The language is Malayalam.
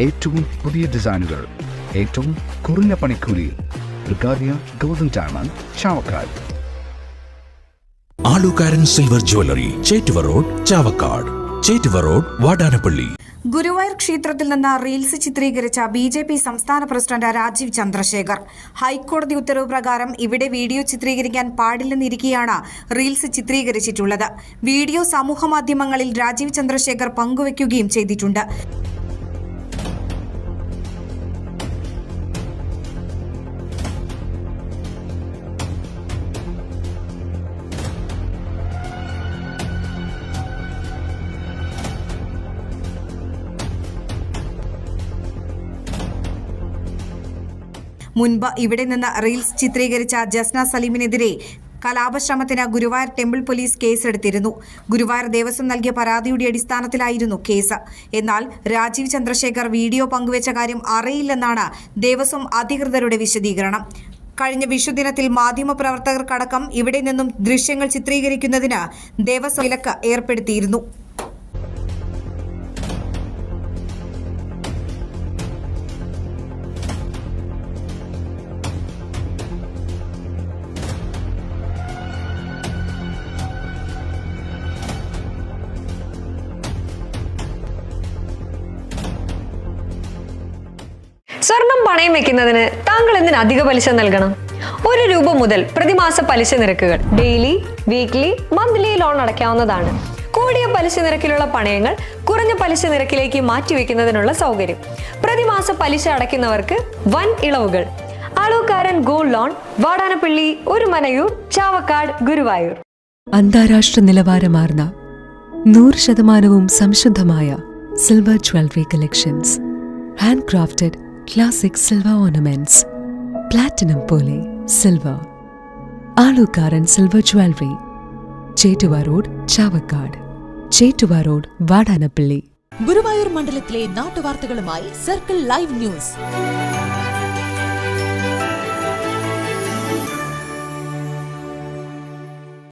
ഏറ്റവും പുതിയ ഡിസൈനുകൾ, ഏറ്റവും കുറഞ്ഞ പണിക്കൂലി. ബ്രിഗാദിയ golden diamond, Chavakkad. Alukkaran silver jewellery, Chettuva road, Chavakkad. Chettuva road, Vadanappally. Guruvayur ക്ഷേത്രത്തിൽ നിന്ന് റീൽസ് ചിത്രീകരിച്ച BJP സംസ്ഥാന പ്രസിഡന്റ് രാജീവ് ചന്ദ്രശേഖർ. ഹൈക്കോടതി ഉത്തരവ് പ്രകാരം ഇവിടെ വീഡിയോ ചിത്രീകരിക്കാൻ പാടില്ലെന്നിരിക്കെയാണ് റീൽസ് ചിത്രീകരിച്ചിട്ടുള്ളത്. വീഡിയോ സമൂഹമാധ്യമങ്ങളിൽ രാജീവ് ചന്ദ്രശേഖർ പങ്കുവയ്ക്കുകയും ചെയ്തിട്ടുണ്ട്. മുൻപ് ഇവിടെ നിന്ന് റീൽസ് ചിത്രീകരിച്ച ജസ്ന സലീമിനെതിരെ കലാപശ്രമത്തിന് ഗുരുവായൂർ ടെമ്പിൾ പോലീസ് കേസെടുത്തിരുന്നു. ഗുരുവായൂർ ദേവസ്വം നൽകിയ പരാതിയുടെ അടിസ്ഥാനത്തിലായിരുന്നു കേസ്. എന്നാൽ രാജീവ് ചന്ദ്രശേഖർ വീഡിയോ പങ്കുവച്ച കാര്യം അറിയില്ലെന്നാണ് ദേവസ്വം അധികൃതരുടെ വിശദീകരണം. കഴിഞ്ഞ വിഷുദിനത്തിൽ മാധ്യമപ്രവർത്തകർക്കടക്കം ഇവിടെ നിന്നും ദൃശ്യങ്ങൾ ചിത്രീകരിക്കുന്നതിന് ദേവസ്വം വിലക്ക് ഏർപ്പെടുത്തിയിരുന്നു. സ്വർണം പണയം വെക്കുന്നതിന് താങ്കൾ എന്തിന് അധിക പലിശ നൽകണം? ₹1 മുതൽ പ്രതിമാസ പലിശ നിരക്കുകൾ ഡെയിലി, വീക്ക്ലി, മന്ത്ലി ലോൺ അടയ്ക്കാവുന്നതാണ്. കൂടിയ പലിശ നിരക്കിലുള്ള പണയങ്ങൾ കുറഞ്ഞ പലിശ നിരക്കിലേക്ക് മാറ്റിവെക്കുന്നതിനുള്ള സൗകര്യം. പ്രതിമാസ പലിശ അടയ്ക്കുന്നവർക്ക് വൻ ഇളവുകൾ. Alukkaran gold loan, Vadanappally, Orumanayur, Chavakkad, Guruvayur. അന്താരാഷ്ട്ര നിലവാരമാർന്ന 100% സംശുദ്ധമായ silver jewellery collections. Handcrafted classic silver ornaments, platinum pole silver. Alukkaran silver jewellery, Chettuva road, Chavakkad. Chettuva road, Vadanappally. Guruvayur മണ്ഡലത്തിലെ നാട്ടുവാർത്തകളുമായി സർക്കിൾ ലൈവ് ന്യൂസ്.